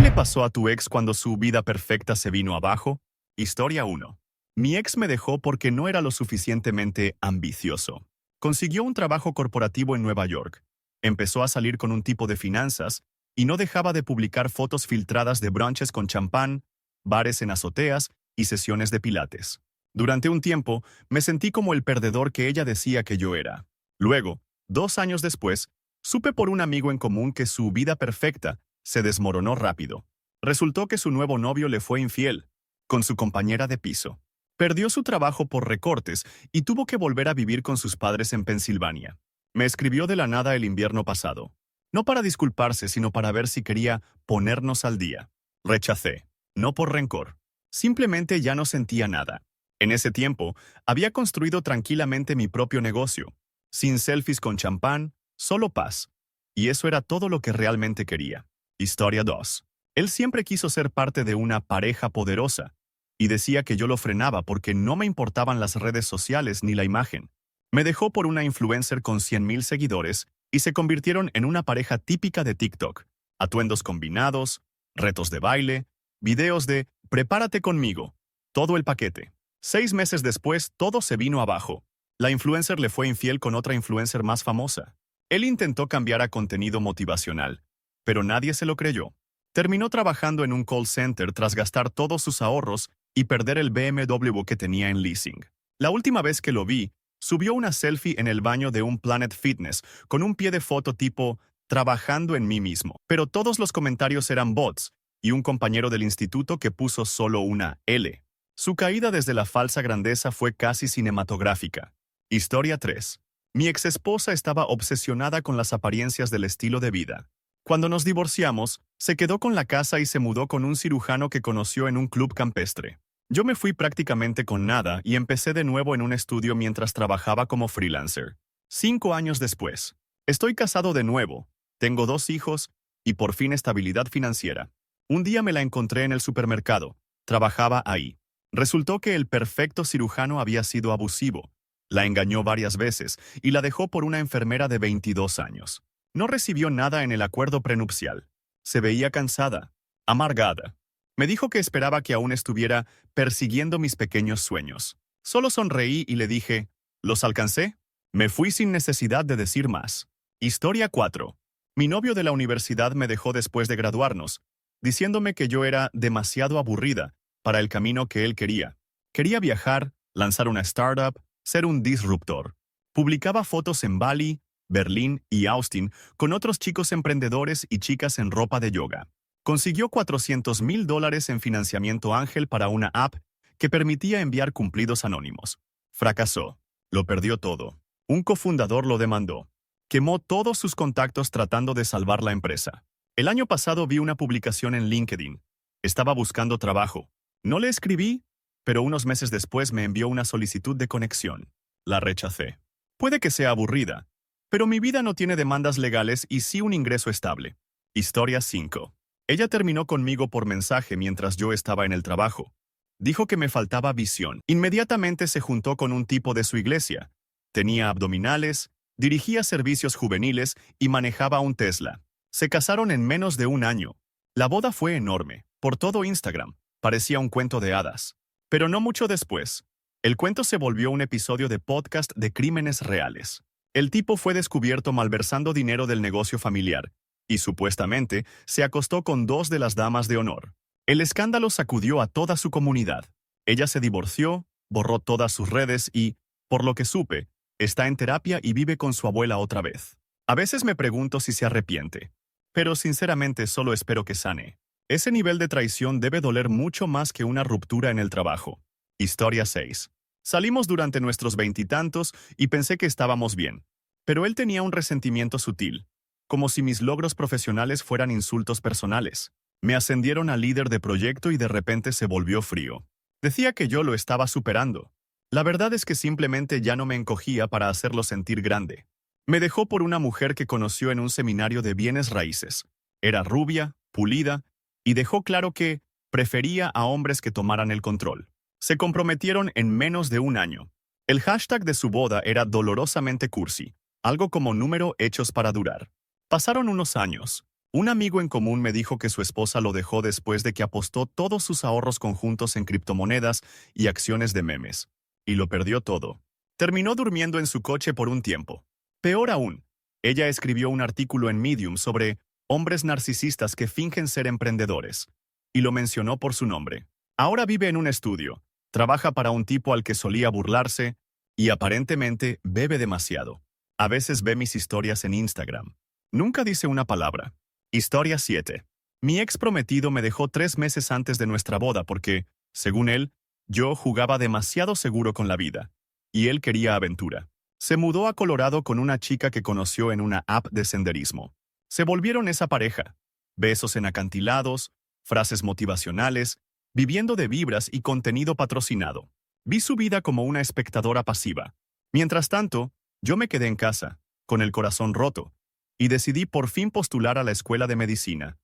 le pasó a tu ex cuando su vida perfecta se vino abajo? Historia 1. Mi ex me dejó porque no era lo suficientemente ambicioso. Consiguió un trabajo corporativo en Nueva York. Empezó a salir con un tipo de finanzas y no dejaba de publicar fotos filtradas de brunches con champán, bares en azoteas y sesiones de pilates. Durante un tiempo, me sentí como el perdedor que ella decía que yo era. Luego, 2 años después, supe por un amigo en común que su vida perfecta se desmoronó rápido. Resultó que su nuevo novio le fue infiel, con su compañera de piso. Perdió su trabajo por recortes y tuvo que volver a vivir con sus padres en Pensilvania. Me escribió de la nada el invierno pasado. No para disculparse, sino para ver si quería ponernos al día. Rechacé. No por rencor. Simplemente ya no sentía nada. En ese tiempo, había construido tranquilamente mi propio negocio. Sin selfies con champán, solo paz. Y eso era todo lo que realmente quería. Historia 2. Él siempre quiso ser parte de una pareja poderosa, y decía que yo lo frenaba porque no me importaban las redes sociales ni la imagen. Me dejó por una influencer con 100,000 seguidores y se convirtieron en una pareja típica de TikTok. Atuendos combinados, retos de baile, videos de «prepárate conmigo», todo el paquete. 6 meses después, todo se vino abajo. La influencer le fue infiel con otra influencer más famosa. Él intentó cambiar a contenido motivacional, pero nadie se lo creyó. Terminó trabajando en un call center tras gastar todos sus ahorros y perder el BMW que tenía en leasing. La última vez que lo vi, subió una selfie en el baño de un Planet Fitness con un pie de foto tipo «trabajando en mí mismo». Pero todos los comentarios eran bots y un compañero del instituto que puso solo una L. Su caída desde la falsa grandeza fue casi cinematográfica. Historia 3. Mi exesposa estaba obsesionada con las apariencias del estilo de vida. Cuando nos divorciamos, se quedó con la casa y se mudó con un cirujano que conoció en un club campestre. Yo me fui prácticamente con nada y empecé de nuevo en un estudio mientras trabajaba como freelancer. 5 años después, estoy casado de nuevo, tengo 2 hijos y por fin estabilidad financiera. Un día me la encontré en el supermercado, trabajaba ahí. Resultó que el perfecto cirujano había sido abusivo. La engañó varias veces y la dejó por una enfermera de 22 años. No recibió nada en el acuerdo prenupcial. Se veía cansada, amargada. Me dijo que esperaba que aún estuviera persiguiendo mis pequeños sueños. Solo sonreí y le dije, ¿los alcancé? Me fui sin necesidad de decir más. Historia 4. Mi novio de la universidad me dejó después de graduarnos, diciéndome que yo era demasiado aburrida para el camino que él quería. Quería viajar, lanzar una startup, ser un disruptor. Publicaba fotos en Bali, Berlín y Austin con otros chicos emprendedores y chicas en ropa de yoga. Consiguió $400,000 en financiamiento ángel para una app que permitía enviar cumplidos anónimos. Fracasó. Lo perdió todo. Un cofundador lo demandó. Quemó todos sus contactos tratando de salvar la empresa. El año pasado vi una publicación en LinkedIn. Estaba buscando trabajo. No le escribí, pero unos meses después me envió una solicitud de conexión. La rechacé. Puede que sea aburrida, pero mi vida no tiene demandas legales y sí un ingreso estable. Historia 5. Ella terminó conmigo por mensaje mientras yo estaba en el trabajo. Dijo que me faltaba visión. Inmediatamente se juntó con un tipo de su iglesia. Tenía abdominales, dirigía servicios juveniles y manejaba un Tesla. Se casaron en menos de un año. La boda fue enorme, por todo Instagram. Parecía un cuento de hadas. Pero no mucho después, el cuento se volvió un episodio de podcast de crímenes reales. El tipo fue descubierto malversando dinero del negocio familiar y supuestamente se acostó con 2 de las damas de honor. El escándalo sacudió a toda su comunidad. Ella se divorció, borró todas sus redes y, por lo que supe, está en terapia y vive con su abuela otra vez. A veces me pregunto si se arrepiente, pero sinceramente solo espero que sane. Ese nivel de traición debe doler mucho más que una ruptura en el trabajo. Historia 6. Salimos durante nuestros veintitantos y pensé que estábamos bien. Pero él tenía un resentimiento sutil, como si mis logros profesionales fueran insultos personales. Me ascendieron a líder de proyecto y de repente se volvió frío. Decía que yo lo estaba superando. La verdad es que simplemente ya no me encogía para hacerlo sentir grande. Me dejó por una mujer que conoció en un seminario de bienes raíces. Era rubia, pulida, y dejó claro que prefería a hombres que tomaran el control. Se comprometieron en menos de un año. El hashtag de su boda era dolorosamente cursi, algo como número hechos para durar. Pasaron unos años. Un amigo en común me dijo que su esposa lo dejó después de que apostó todos sus ahorros conjuntos en criptomonedas y acciones de memes. Y lo perdió todo. Terminó durmiendo en su coche por un tiempo. Peor aún, ella escribió un artículo en Medium sobre hombres narcisistas que fingen ser emprendedores. Y lo mencionó por su nombre. Ahora vive en un estudio, trabaja para un tipo al que solía burlarse y aparentemente bebe demasiado. A veces ve mis historias en Instagram. Nunca dice una palabra. Historia 7. Mi ex prometido me dejó 3 meses antes de nuestra boda porque, según él, yo jugaba demasiado seguro con la vida. Y él quería aventura. Se mudó a Colorado con una chica que conoció en una app de senderismo. Se volvieron esa pareja. Besos en acantilados, frases motivacionales, viviendo de vibras y contenido patrocinado. Vi su vida como una espectadora pasiva. Mientras tanto, yo me quedé en casa, con el corazón roto, y decidí por fin postular a la escuela de medicina,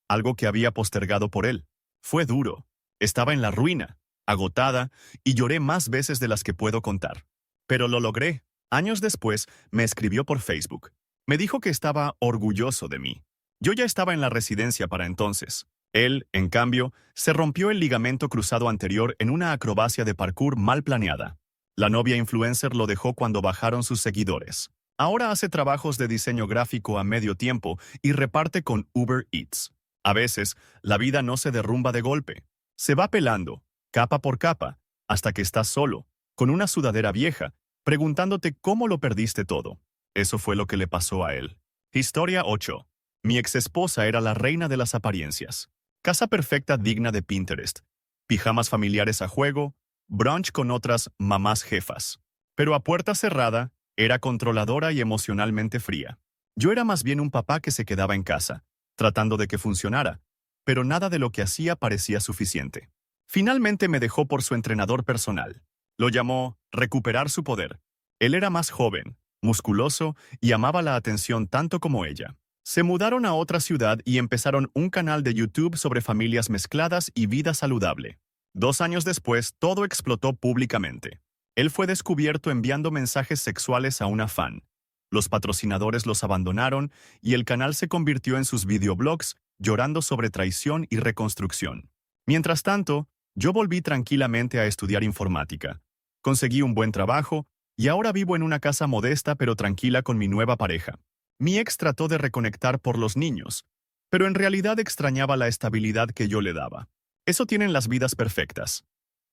algo que había postergado por él. Fue duro. Estaba en la ruina, agotada, y lloré más veces de las que puedo contar. Pero lo logré. Años después, me escribió por Facebook. Me dijo que estaba orgulloso de mí. Yo ya estaba en la residencia para entonces. Él, en cambio, se rompió el ligamento cruzado anterior en una acrobacia de parkour mal planeada. La novia influencer lo dejó cuando bajaron sus seguidores. Ahora hace trabajos de diseño gráfico a medio tiempo y reparte con Uber Eats. A veces, la vida no se derrumba de golpe. Se va pelando, capa por capa, hasta que estás solo, con una sudadera vieja, preguntándote cómo lo perdiste todo. Eso fue lo que le pasó a él. Historia 8. Mi exesposa era la reina de las apariencias. Casa perfecta digna de Pinterest. Pijamas familiares a juego, brunch con otras mamás jefas. Pero a puerta cerrada, era controladora y emocionalmente fría. Yo era más bien un papá que se quedaba en casa, tratando de que funcionara, pero nada de lo que hacía parecía suficiente. Finalmente me dejó por su entrenador personal. Lo llamó recuperar su poder. Él era más joven, musculoso y amaba la atención tanto como ella. Se mudaron a otra ciudad y empezaron un canal de YouTube sobre familias mezcladas y vida saludable. 2 años después, todo explotó públicamente. Él fue descubierto enviando mensajes sexuales a una fan. Los patrocinadores los abandonaron y el canal se convirtió en sus videoblogs llorando sobre traición y reconstrucción. Mientras tanto, yo volví tranquilamente a estudiar informática. Conseguí un buen trabajo y ahora vivo en una casa modesta pero tranquila con mi nueva pareja. Mi ex trató de reconectar por los niños, pero en realidad extrañaba la estabilidad que yo le daba. Eso tienen las vidas perfectas.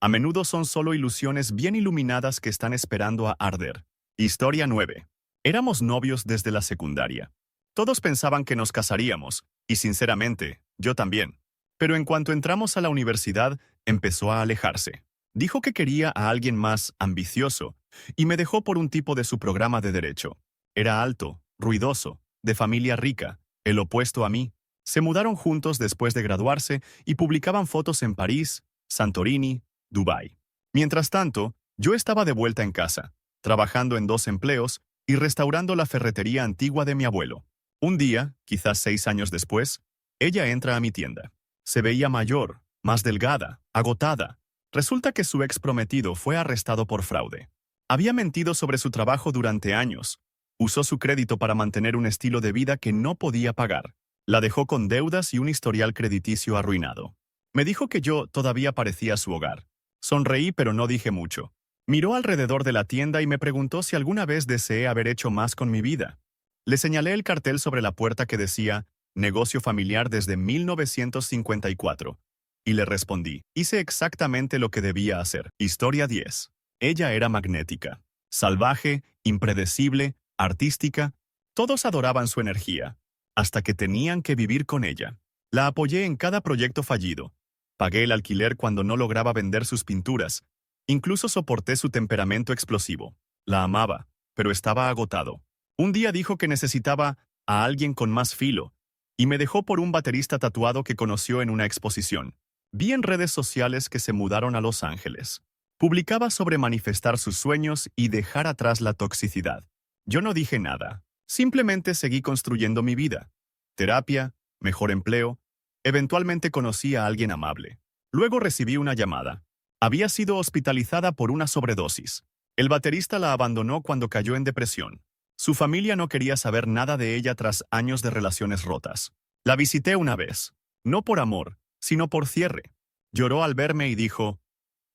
A menudo son solo ilusiones bien iluminadas que están esperando a arder. Historia 9. Éramos novios desde la secundaria. Todos pensaban que nos casaríamos, y sinceramente, yo también. Pero en cuanto entramos a la universidad, empezó a alejarse. Dijo que quería a alguien más ambicioso, y me dejó por un tipo de su programa de derecho. Era alto, ruidoso, de familia rica, el opuesto a mí. Se mudaron juntos después de graduarse y publicaban fotos en París, Santorini, Dubái. Mientras tanto, yo estaba de vuelta en casa, trabajando en 2 empleos y restaurando la ferretería antigua de mi abuelo. Un día, quizás 6 años después, ella entra a mi tienda. Se veía mayor, más delgada, agotada. Resulta que su ex prometido fue arrestado por fraude. Había mentido sobre su trabajo durante años. Usó su crédito para mantener un estilo de vida que no podía pagar. La dejó con deudas y un historial crediticio arruinado. Me dijo que yo todavía parecía su hogar. Sonreí, pero no dije mucho. Miró alrededor de la tienda y me preguntó si alguna vez deseé haber hecho más con mi vida. Le señalé el cartel sobre la puerta que decía «Negocio familiar desde 1954». Y le respondí, hice exactamente lo que debía hacer. Historia 10. Ella era magnética. Salvaje, impredecible, artística. Todos adoraban su energía, hasta que tenían que vivir con ella. La apoyé en cada proyecto fallido. Pagué el alquiler cuando no lograba vender sus pinturas. Incluso soporté su temperamento explosivo. La amaba, pero estaba agotado. Un día dijo que necesitaba a alguien con más filo, y me dejó por un baterista tatuado que conoció en una exposición. Vi en redes sociales que se mudaron a Los Ángeles. Publicaba sobre manifestar sus sueños y dejar atrás la toxicidad. Yo no dije nada. Simplemente seguí construyendo mi vida. Terapia, mejor empleo. Eventualmente conocí a alguien amable. Luego recibí una llamada. Había sido hospitalizada por una sobredosis. El baterista la abandonó cuando cayó en depresión. Su familia no quería saber nada de ella tras años de relaciones rotas. La visité una vez, no por amor, sino por cierre. Lloró al verme y dijo,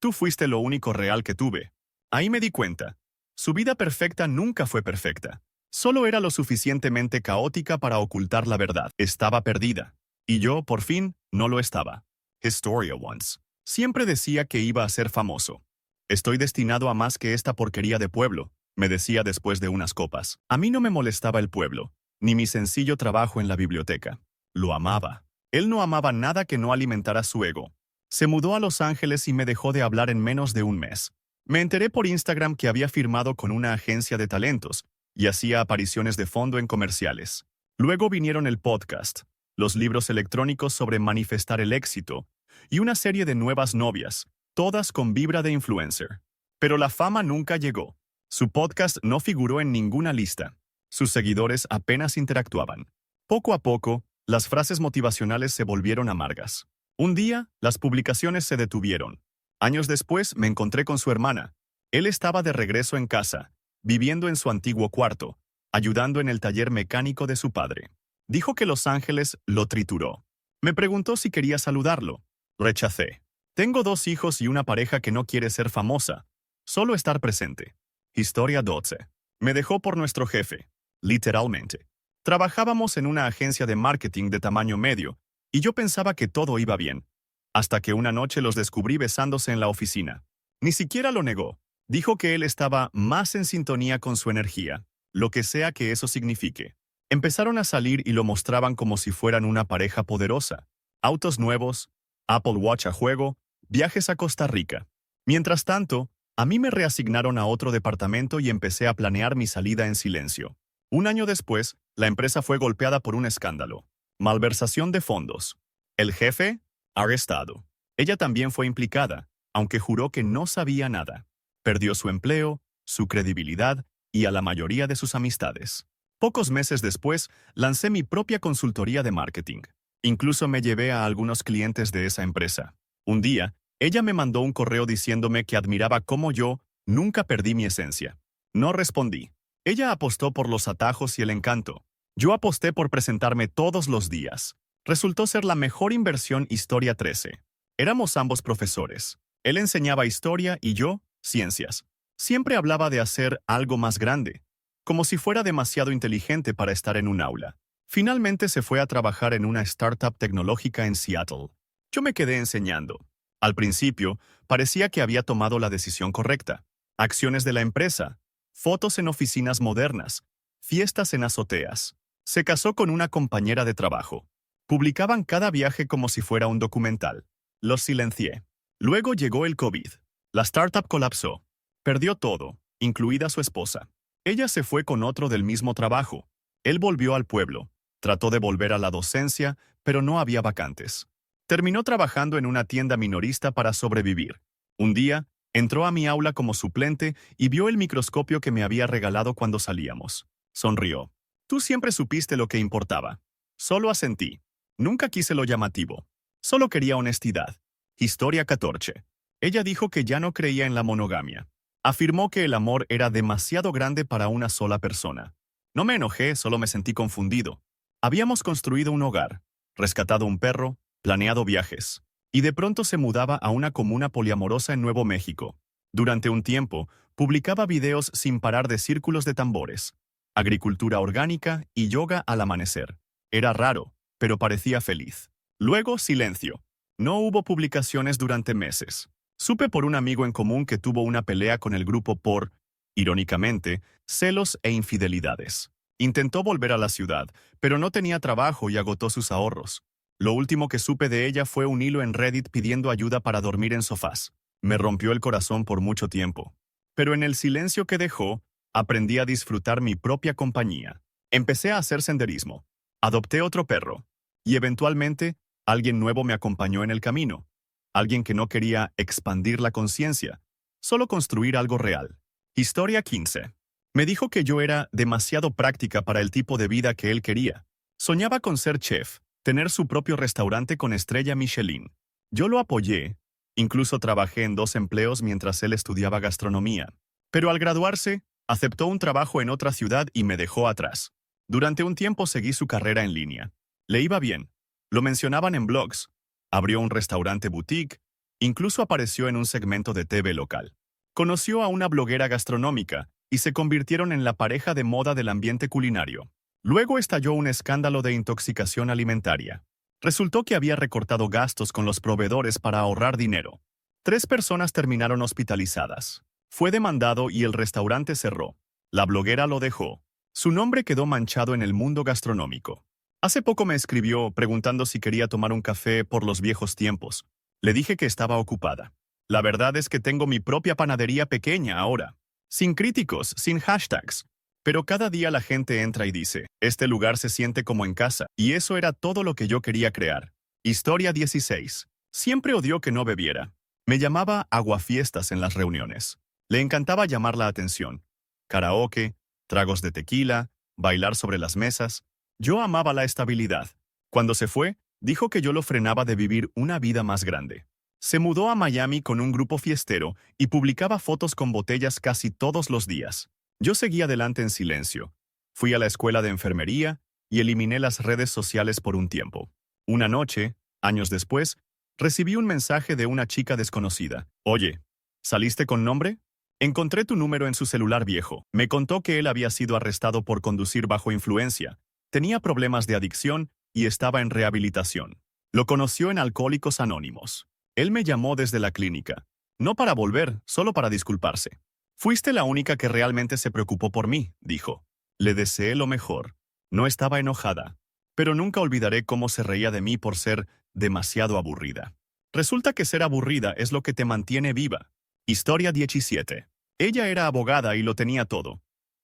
tú fuiste lo único real que tuve. Ahí me di cuenta. Su vida perfecta nunca fue perfecta. Solo era lo suficientemente caótica para ocultar la verdad. Estaba perdida. Y yo, por fin, no lo estaba. Historia once. Siempre decía que iba a ser famoso. Estoy destinado a más que esta porquería de pueblo, me decía después de unas copas. A mí no me molestaba el pueblo, ni mi sencillo trabajo en la biblioteca. Lo amaba. Él no amaba nada que no alimentara su ego. Se mudó a Los Ángeles y me dejó de hablar en menos de un mes. Me enteré por Instagram que había firmado con una agencia de talentos y hacía apariciones de fondo en comerciales. Luego vinieron el podcast, los libros electrónicos sobre manifestar el éxito y una serie de nuevas novias, todas con vibra de influencer. Pero la fama nunca llegó. Su podcast no figuró en ninguna lista. Sus seguidores apenas interactuaban. Poco a poco, las frases motivacionales se volvieron amargas. Un día, las publicaciones se detuvieron. Años después, me encontré con su hermana. Él estaba de regreso en casa, viviendo en su antiguo cuarto, ayudando en el taller mecánico de su padre. Dijo que Los Ángeles lo trituró. Me preguntó si quería saludarlo. Rechacé. Tengo 2 hijos y una pareja que no quiere ser famosa, solo estar presente. Historia 12. Me dejó por nuestro jefe, literalmente. Trabajábamos en una agencia de marketing de tamaño medio, y yo pensaba que todo iba bien, hasta que una noche los descubrí besándose en la oficina. Ni siquiera lo negó. Dijo que él estaba más en sintonía con su energía, lo que sea que eso signifique. Empezaron a salir y lo mostraban como si fueran una pareja poderosa. Autos nuevos, Apple Watch a juego, viajes a Costa Rica. Mientras tanto, a mí me reasignaron a otro departamento y empecé a planear mi salida en silencio. Un año después, la empresa fue golpeada por un escándalo. Malversación de fondos. El jefe, arrestado. Ella también fue implicada, aunque juró que no sabía nada. Perdió su empleo, su credibilidad y a la mayoría de sus amistades. Pocos meses después, lancé mi propia consultoría de marketing. Incluso me llevé a algunos clientes de esa empresa. Un día, ella me mandó un correo diciéndome que admiraba cómo yo nunca perdí mi esencia. No respondí. Ella apostó por los atajos y el encanto. Yo aposté por presentarme todos los días. Resultó ser la mejor inversión. Historia 13. Éramos ambos profesores. Él enseñaba historia y yo, ciencias. Siempre hablaba de hacer algo más grande, como si fuera demasiado inteligente para estar en un aula. Finalmente se fue a trabajar en una startup tecnológica en Seattle. Yo me quedé enseñando. Al principio, parecía que había tomado la decisión correcta. Acciones de la empresa, fotos en oficinas modernas, fiestas en azoteas. Se casó con una compañera de trabajo. Publicaban cada viaje como si fuera un documental. Los silencié. Luego llegó el COVID. La startup colapsó. Perdió todo, incluida su esposa. Ella se fue con otro del mismo trabajo. Él volvió al pueblo. Trató de volver a la docencia, pero no había vacantes. Terminó trabajando en una tienda minorista para sobrevivir. Un día, entró a mi aula como suplente y vio el microscopio que me había regalado cuando salíamos. Sonrió. Tú siempre supiste lo que importaba. Solo asentí. Nunca quise lo llamativo. Solo quería honestidad. Historia 14. Ella dijo que ya no creía en la monogamia. Afirmó que el amor era demasiado grande para una sola persona. No me enojé, solo me sentí confundido. Habíamos construido un hogar, rescatado un perro, planeado viajes, y de pronto se mudaba a una comuna poliamorosa en Nuevo México. Durante un tiempo, publicaba videos sin parar de círculos de tambores, agricultura orgánica y yoga al amanecer. Era raro, pero parecía feliz. Luego, silencio. No hubo publicaciones durante meses. Supe por un amigo en común que tuvo una pelea con el grupo por, irónicamente, celos e infidelidades. Intentó volver a la ciudad, pero no tenía trabajo y agotó sus ahorros. Lo último que supe de ella fue un hilo en Reddit pidiendo ayuda para dormir en sofás. Me rompió el corazón por mucho tiempo. Pero en el silencio que dejó, aprendí a disfrutar mi propia compañía. Empecé a hacer senderismo. Adopté otro perro. Y eventualmente, alguien nuevo me acompañó en el camino. Alguien que no quería expandir la conciencia, solo construir algo real. Historia 15. Me dijo que yo era demasiado práctica para el tipo de vida que él quería. Soñaba con ser chef, tener su propio restaurante con estrella Michelin. Yo lo apoyé. Incluso trabajé en 2 empleos mientras él estudiaba gastronomía. Pero al graduarse, aceptó un trabajo en otra ciudad y me dejó atrás. Durante un tiempo seguí su carrera en línea. Le iba bien. Lo mencionaban en blogs. Abrió un restaurante boutique. Incluso apareció en un segmento de TV local. Conoció a una bloguera gastronómica y se convirtieron en la pareja de moda del ambiente culinario. Luego estalló un escándalo de intoxicación alimentaria. Resultó que había recortado gastos con los proveedores para ahorrar dinero. 3 personas terminaron hospitalizadas. Fue demandado y el restaurante cerró. La bloguera lo dejó. Su nombre quedó manchado en el mundo gastronómico. Hace poco me escribió preguntando si quería tomar un café por los viejos tiempos. Le dije que estaba ocupada. La verdad es que tengo mi propia panadería pequeña ahora. Sin críticos, sin hashtags. Pero cada día la gente entra y dice, este lugar se siente como en casa, y eso era todo lo que yo quería crear. Historia 16. Siempre odió que no bebiera. Me llamaba aguafiestas en las reuniones. Le encantaba llamar la atención. Karaoke, tragos de tequila, bailar sobre las mesas. Yo amaba la estabilidad. Cuando se fue, dijo que yo lo frenaba de vivir una vida más grande. Se mudó a Miami con un grupo fiestero y publicaba fotos con botellas casi todos los días. Yo seguí adelante en silencio. Fui a la escuela de enfermería y eliminé las redes sociales por un tiempo. Una noche, años después, recibí un mensaje de una chica desconocida. Oye, ¿saliste con nombre? Encontré tu número en su celular viejo. Me contó que él había sido arrestado por conducir bajo influencia. Tenía problemas de adicción y estaba en rehabilitación. Lo conoció en Alcohólicos Anónimos. Él me llamó desde la clínica. No para volver, solo para disculparse. Fuiste la única que realmente se preocupó por mí, dijo. Le deseé lo mejor. No estaba enojada. Pero nunca olvidaré cómo se reía de mí por ser demasiado aburrida. Resulta que ser aburrida es lo que te mantiene viva. Historia 17. Ella era abogada y lo tenía todo.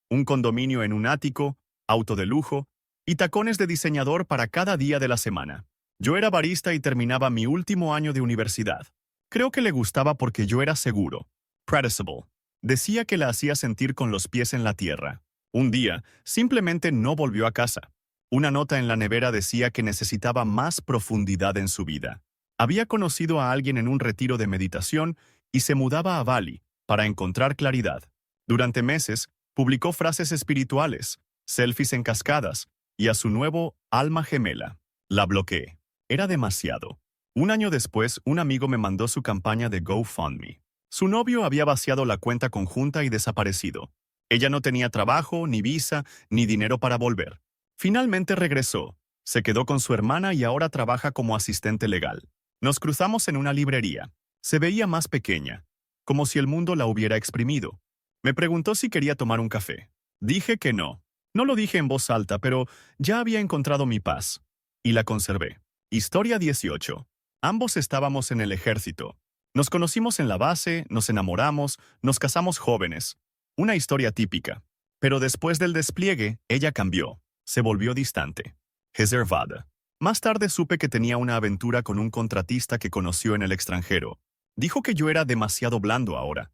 Un condominio en un ático, auto de lujo y tacones de diseñador para cada día de la semana. Yo era barista y terminaba mi último año de universidad. Creo que le gustaba porque yo era seguro. Predictable. Decía que la hacía sentir con los pies en la tierra. Un día, simplemente no volvió a casa. Una nota en la nevera decía que necesitaba más profundidad en su vida. Había conocido a alguien en un retiro de meditación y se mudaba a Bali para encontrar claridad. Durante meses, publicó frases espirituales, selfies en cascadas y a su nuevo alma gemela. La bloqueé. Era demasiado. Un año después, un amigo me mandó su campaña de GoFundMe. Su novio había vaciado la cuenta conjunta y desaparecido. Ella no tenía trabajo, ni visa, ni dinero para volver. Finalmente regresó. Se quedó con su hermana y ahora trabaja como asistente legal. Nos cruzamos en una librería. Se veía más pequeña, como si el mundo la hubiera exprimido. Me preguntó si quería tomar un café. Dije que no. No lo dije en voz alta, pero ya había encontrado mi paz. Y la conservé. Historia 18. Ambos estábamos en el ejército. Nos conocimos en la base, nos enamoramos, nos casamos jóvenes. Una historia típica. Pero después del despliegue, ella cambió. Se volvió distante. Reservada. Más tarde supe que tenía una aventura con un contratista que conoció en el extranjero. Dijo que yo era demasiado blando ahora,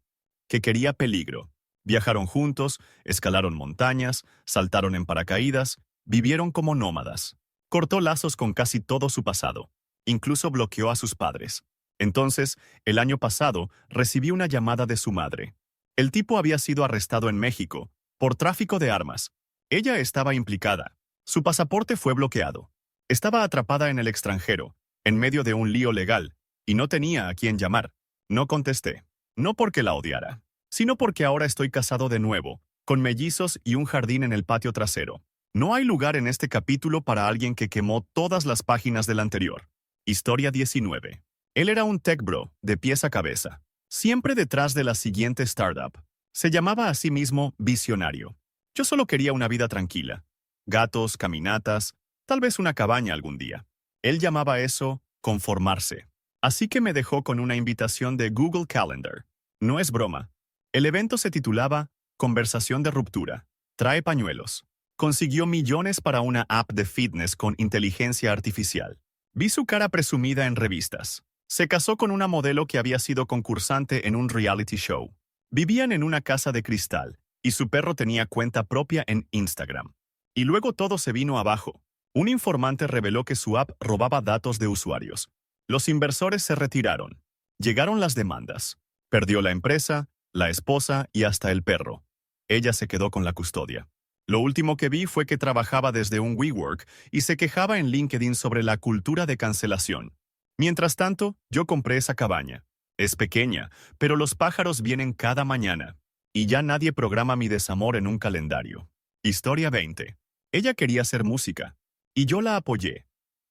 que quería peligro. Viajaron juntos, escalaron montañas, saltaron en paracaídas, vivieron como nómadas. Cortó lazos con casi todo su pasado. Incluso bloqueó a sus padres. Entonces, el año pasado, recibí una llamada de su madre. El tipo había sido arrestado en México, por tráfico de armas. Ella estaba implicada. Su pasaporte fue bloqueado. Estaba atrapada en el extranjero, en medio de un lío legal, y no tenía a quién llamar. No contesté. No porque la odiara, sino porque ahora estoy casado de nuevo, con mellizos y un jardín en el patio trasero. No hay lugar en este capítulo para alguien que quemó todas las páginas del anterior. Historia 19. Él era un tech bro, de pies a cabeza. Siempre detrás de la siguiente startup. Se llamaba a sí mismo visionario. Yo solo quería una vida tranquila. Gatos, caminatas, tal vez una cabaña algún día. Él llamaba eso conformarse. Así que me dejó con una invitación de Google Calendar. No es broma. El evento se titulaba Conversación de ruptura. Trae pañuelos. Consiguió millones para una app de fitness con inteligencia artificial. Vi su cara presumida en revistas. Se casó con una modelo que había sido concursante en un reality show. Vivían en una casa de cristal, y su perro tenía cuenta propia en Instagram. Y luego todo se vino abajo. Un informante reveló que su app robaba datos de usuarios. Los inversores se retiraron. Llegaron las demandas. Perdió la empresa, la esposa y hasta el perro. Ella se quedó con la custodia. Lo último que vi fue que trabajaba desde un WeWork y se quejaba en LinkedIn sobre la cultura de cancelación. Mientras tanto, yo compré esa cabaña. Es pequeña, pero los pájaros vienen cada mañana. Y ya nadie programa mi desamor en un calendario. Historia 20. Ella quería hacer música. Y yo la apoyé.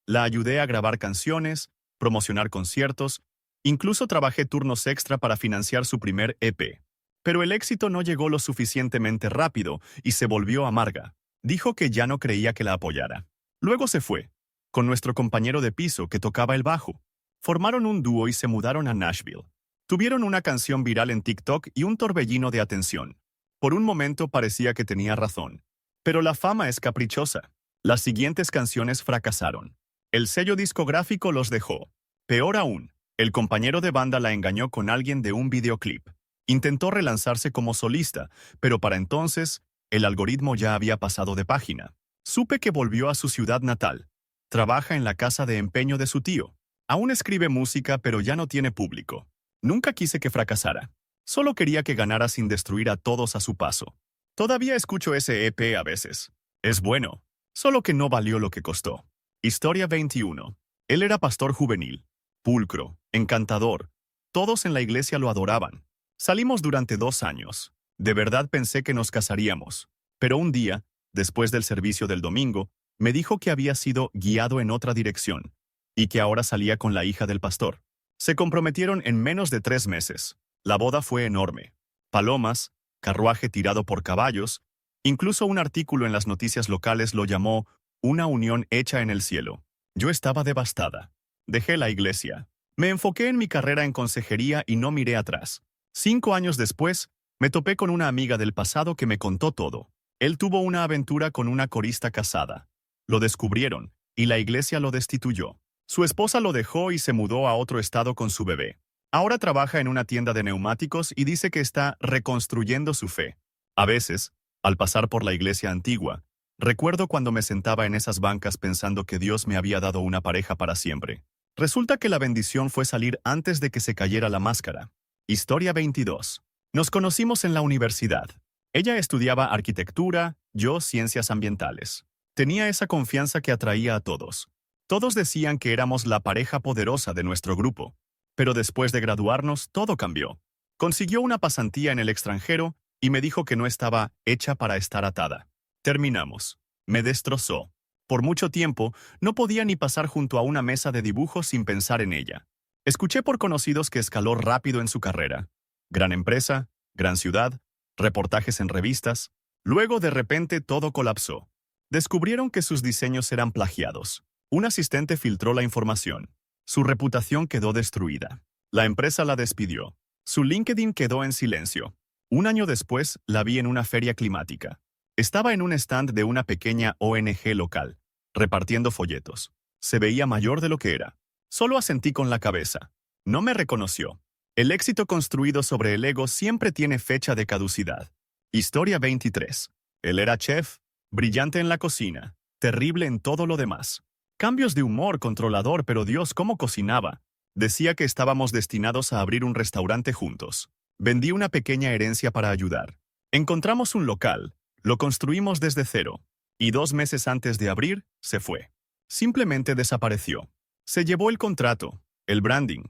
La ayudé a grabar canciones, promocionar conciertos, incluso trabajé turnos extra para financiar su primer EP. Pero el éxito no llegó lo suficientemente rápido y se volvió amarga. Dijo que ya no creía que la apoyara. Luego se fue, con nuestro compañero de piso que tocaba el bajo. Formaron un dúo y se mudaron a Nashville. Tuvieron una canción viral en TikTok y un torbellino de atención. Por un momento parecía que tenía razón. Pero la fama es caprichosa. Las siguientes canciones fracasaron. El sello discográfico los dejó. Peor aún, el compañero de banda la engañó con alguien de un videoclip. Intentó relanzarse como solista, pero para entonces, el algoritmo ya había pasado de página. Supe que volvió a su ciudad natal. Trabaja en la casa de empeño de su tío. Aún escribe música, pero ya no tiene público. Nunca quise que fracasara. Solo quería que ganara sin destruir a todos a su paso. Todavía escucho ese EP a veces. Es bueno, solo que no valió lo que costó. Historia 21. Él era pastor juvenil, pulcro, encantador. Todos en la iglesia lo adoraban. Salimos durante 2 años. De verdad pensé que nos casaríamos. Pero un día, después del servicio del domingo, me dijo que había sido guiado en otra dirección y que ahora salía con la hija del pastor. Se comprometieron en menos de 3 meses. La boda fue enorme. Palomas, carruaje tirado por caballos, incluso un artículo en las noticias locales lo llamó una unión hecha en el cielo. Yo estaba devastada. Dejé la iglesia. Me enfoqué en mi carrera en consejería y no miré atrás. 5 años después, me topé con una amiga del pasado que me contó todo. Él tuvo una aventura con una corista casada. Lo descubrieron, y la iglesia lo destituyó. Su esposa lo dejó y se mudó a otro estado con su bebé. Ahora trabaja en una tienda de neumáticos y dice que está reconstruyendo su fe. A veces, al pasar por la iglesia antigua, recuerdo cuando me sentaba en esas bancas pensando que Dios me había dado una pareja para siempre. Resulta que la bendición fue salir antes de que se cayera la máscara. Historia 22. Nos conocimos en la universidad. Ella estudiaba arquitectura, yo ciencias ambientales. Tenía esa confianza que atraía a todos. Todos decían que éramos la pareja poderosa de nuestro grupo. Pero después de graduarnos, todo cambió. Consiguió una pasantía en el extranjero y me dijo que no estaba hecha para estar atada. Terminamos. Me destrozó. Por mucho tiempo, no podía ni pasar junto a una mesa de dibujo sin pensar en ella. Escuché por conocidos que escaló rápido en su carrera. Gran empresa, gran ciudad, reportajes en revistas. Luego, de repente, todo colapsó. Descubrieron que sus diseños eran plagiados. Un asistente filtró la información. Su reputación quedó destruida. La empresa la despidió. Su LinkedIn quedó en silencio. Un año después, la vi en una feria climática. Estaba en un stand de una pequeña ONG local, repartiendo folletos. Se veía mayor de lo que era. Solo asentí con la cabeza. No me reconoció. El éxito construido sobre el ego siempre tiene fecha de caducidad. Historia 23. Él era chef, brillante en la cocina, terrible en todo lo demás. Cambios de humor, controlador, pero Dios, ¿cómo cocinaba? Decía que estábamos destinados a abrir un restaurante juntos. Vendí una pequeña herencia para ayudar. Encontramos un local, lo construimos desde cero, y 2 meses antes de abrir, se fue. Simplemente desapareció. Se llevó el contrato, el branding,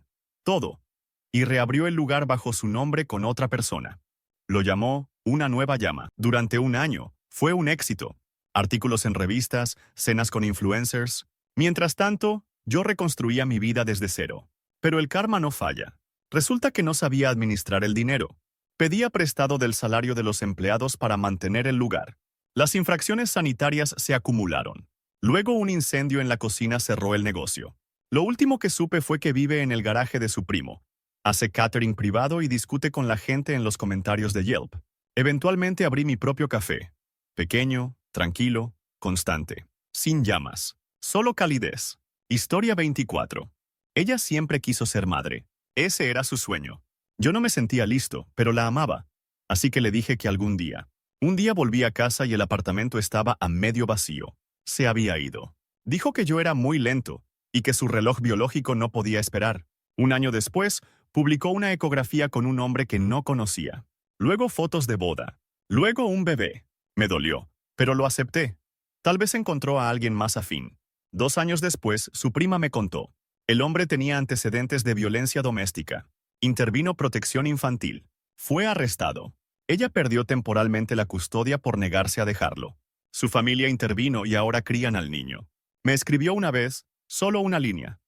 todo, y reabrió el lugar bajo su nombre con otra persona. Lo llamó Una Nueva Llama. Durante 1 año, fue un éxito. Artículos en revistas, cenas con influencers. Mientras tanto, yo reconstruía mi vida desde cero. Pero el karma no falla. Resulta que no sabía administrar el dinero. Pedía prestado del salario de los empleados para mantener el lugar. Las infracciones sanitarias se acumularon. Luego un incendio en la cocina cerró el negocio. Lo último que supe fue que vive en el garaje de su primo. Hace catering privado y discute con la gente en los comentarios de Yelp. Eventualmente abrí mi propio café. Pequeño, tranquilo, constante. Sin llamas. Solo calidez. Historia 24. Ella siempre quiso ser madre. Ese era su sueño. Yo no me sentía listo, pero la amaba. Así que le dije que algún día. Un día volví a casa y el apartamento estaba a medio vacío. Se había ido. Dijo que yo era muy lento y que su reloj biológico no podía esperar. 1 año después, publicó una ecografía con un hombre que no conocía. Luego fotos de boda. Luego un bebé. Me dolió. Pero lo acepté. Tal vez encontró a alguien más afín. 2 años después, su prima me contó. El hombre tenía antecedentes de violencia doméstica. Intervino protección infantil. Fue arrestado. Ella perdió temporalmente la custodia por negarse a dejarlo. Su familia intervino y ahora crían al niño. Me escribió una vez, solo una línea.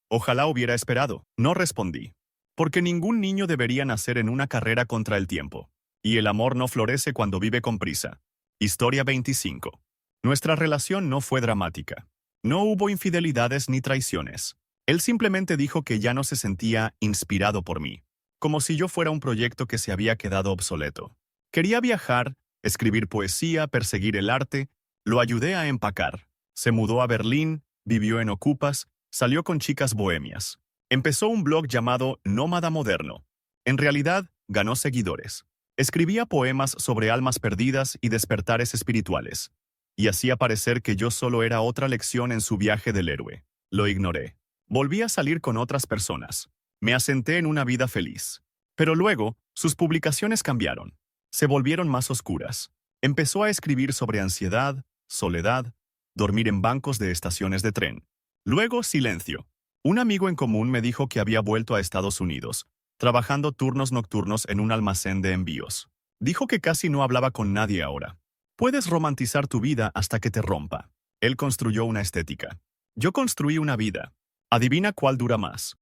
Ojalá hubiera esperado. No respondí. Porque ningún niño debería nacer en una carrera contra el tiempo. Y el amor no florece cuando vive con prisa. Historia 25. Nuestra relación no fue dramática. No hubo infidelidades ni traiciones. Él simplemente dijo que ya no se sentía inspirado por mí. Como si yo fuera un proyecto que se había quedado obsoleto. Quería viajar, escribir poesía, perseguir el arte. Lo ayudé a empacar. Se mudó a Berlín, vivió en Ocupas, salió con chicas bohemias. Empezó un blog llamado Nómada Moderno. En realidad, ganó seguidores. Escribía poemas sobre almas perdidas y despertares espirituales. Y hacía parecer que yo solo era otra lección en su viaje del héroe. Lo ignoré. Volví a salir con otras personas. Me asenté en una vida feliz. Pero luego, sus publicaciones cambiaron. Se volvieron más oscuras. Empezó a escribir sobre ansiedad, soledad, dormir en bancos de estaciones de tren. Luego, silencio. Un amigo en común me dijo que había vuelto a Estados Unidos, trabajando turnos nocturnos en un almacén de envíos. Dijo que casi no hablaba con nadie ahora. Puedes romantizar tu vida hasta que te rompa. Él construyó una estética. Yo construí una vida. Adivina cuál dura más.